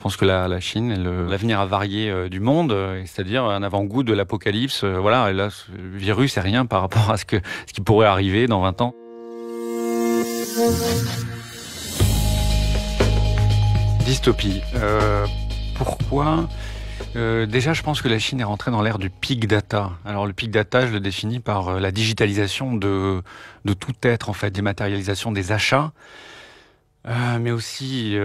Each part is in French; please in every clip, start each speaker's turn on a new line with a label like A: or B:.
A: Je pense que la Chine est l'avenir avarié du monde, c'est-à-dire un avant-goût de l'apocalypse. Voilà, et là, ce virus est rien par rapport à ce qui pourrait arriver dans 20 ans. Dystopie. Pourquoi déjà, je pense que la Chine est rentrée dans l'ère du big data. Alors, le big data, je le définis par la digitalisation de tout être, en fait, dématérialisation des achats. Mais aussi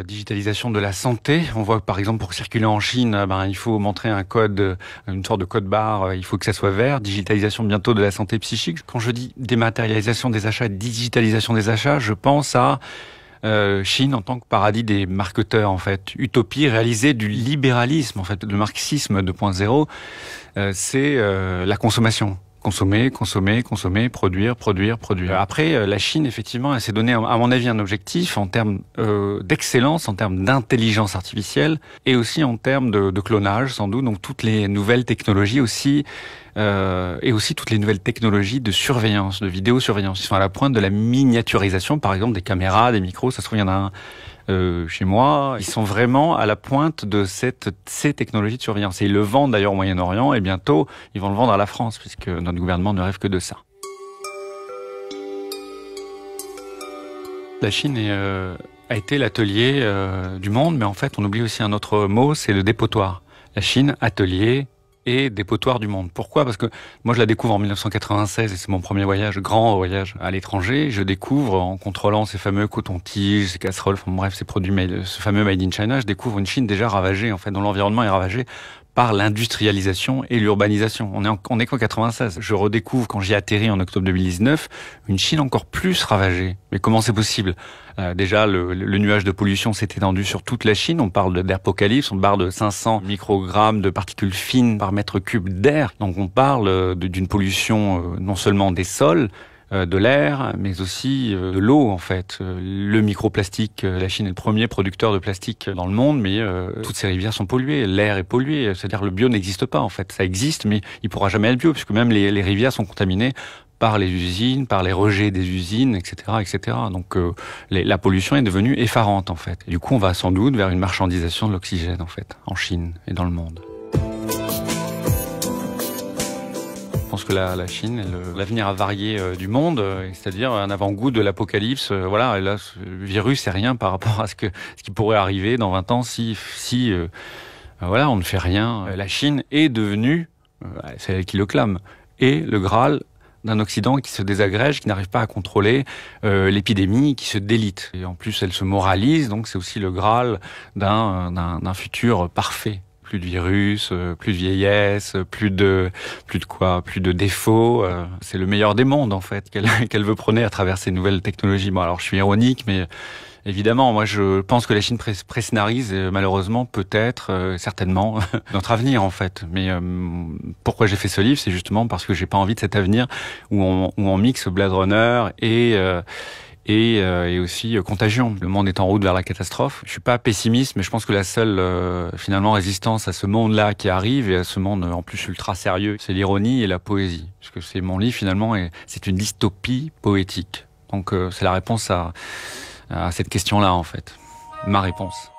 A: digitalisation de la santé. On voit que par exemple pour circuler en Chine, il faut montrer un code, une sorte de code barre, il faut que ça soit vert. Digitalisation bientôt de la santé psychique. Quand je dis dématérialisation des achats, digitalisation des achats, je pense à Chine en tant que paradis des marketeurs en fait. Utopie réalisée du libéralisme en fait, le marxisme 2.0, c'est la consommation. Consommer, consommer, consommer, produire, produire, produire. Après, la Chine, effectivement, elle s'est donné, à mon avis, un objectif en termes d'excellence, en termes d'intelligence artificielle, et aussi en termes de clonage, sans doute. Donc toutes les nouvelles technologies aussi, et aussi toutes les nouvelles technologies de surveillance, de vidéosurveillance. Ils sont à la pointe de la miniaturisation, par exemple, des caméras, des micros. Ça se trouve, il y en a un chez moi. Ils sont vraiment à la pointe de ces technologies de surveillance. Et ils le vendent d'ailleurs au Moyen-Orient, et bientôt, ils vont le vendre à la France, puisque notre gouvernement ne rêve que de ça. La Chine a été l'atelier du monde, mais en fait, on oublie aussi un autre mot, c'est le dépotoir. La Chine, atelier et dépotoir du monde. Pourquoi? Parce que moi, je la découvre en 1996 et c'est mon premier voyage, grand voyage à l'étranger. Je découvre, en contrôlant ces fameux cotons-tiges, ces casseroles, enfin bref, ces produits ce fameux Made in China, je découvre une Chine déjà ravagée, en fait, dont l'environnement est ravagé par l'industrialisation et l'urbanisation. On est qu'en 96. Je redécouvre, quand j'y atterris en octobre 2019, une Chine encore plus ravagée. Mais comment c'est possible? Déjà, le nuage de pollution s'est étendu sur toute la Chine. On parle d'apocalypse, on parle de 500 microgrammes de particules fines par mètre cube d'air. Donc on parle d'une pollution non seulement des sols, de l'air, mais aussi de l'eau en fait. Le microplastique, la Chine est le premier producteur de plastique dans le monde, mais toutes ces rivières sont polluées, l'air est pollué, c'est-à-dire le bio n'existe pas en fait. Ça existe, mais il pourra jamais être bio, puisque même les rivières sont contaminées par les usines, par les rejets des usines, etc., etc. Donc la pollution est devenue effarante en fait. Et du coup, on va sans doute vers une marchandisation de l'oxygène en fait, en Chine et dans le monde. Je pense que la Chine est l'avenir avarié du monde, c'est-à-dire un avant-goût de l'apocalypse. Voilà, et là, ce virus c'est rien par rapport à ce qui pourrait arriver dans 20 ans si voilà, on ne fait rien. La Chine est devenue, c'est elle qui le clame, et le Graal d'un Occident qui se désagrège, qui n'arrive pas à contrôler l'épidémie, qui se délite. Et en plus, elle se moralise, donc c'est aussi le Graal d'un futur parfait. Plus de virus, plus de vieillesse, plus de défauts. C'est le meilleur des mondes en fait qu'elle veut prôner à travers ces nouvelles technologies. Bon, alors je suis ironique, mais évidemment, moi je pense que la Chine pré-scénarise malheureusement, peut-être, certainement notre avenir en fait. Mais pourquoi j'ai fait ce livre, c'est justement parce que j'ai pas envie de cet avenir où on mixe Blade Runner et aussi Contagion. Le monde est en route vers la catastrophe. Je suis pas pessimiste, mais je pense que la seule finalement résistance à ce monde-là qui arrive et à ce monde en plus ultra sérieux, c'est l'ironie et la poésie. Parce que c'est mon livre finalement et c'est une dystopie poétique. Donc c'est la réponse à cette question-là en fait. Ma réponse.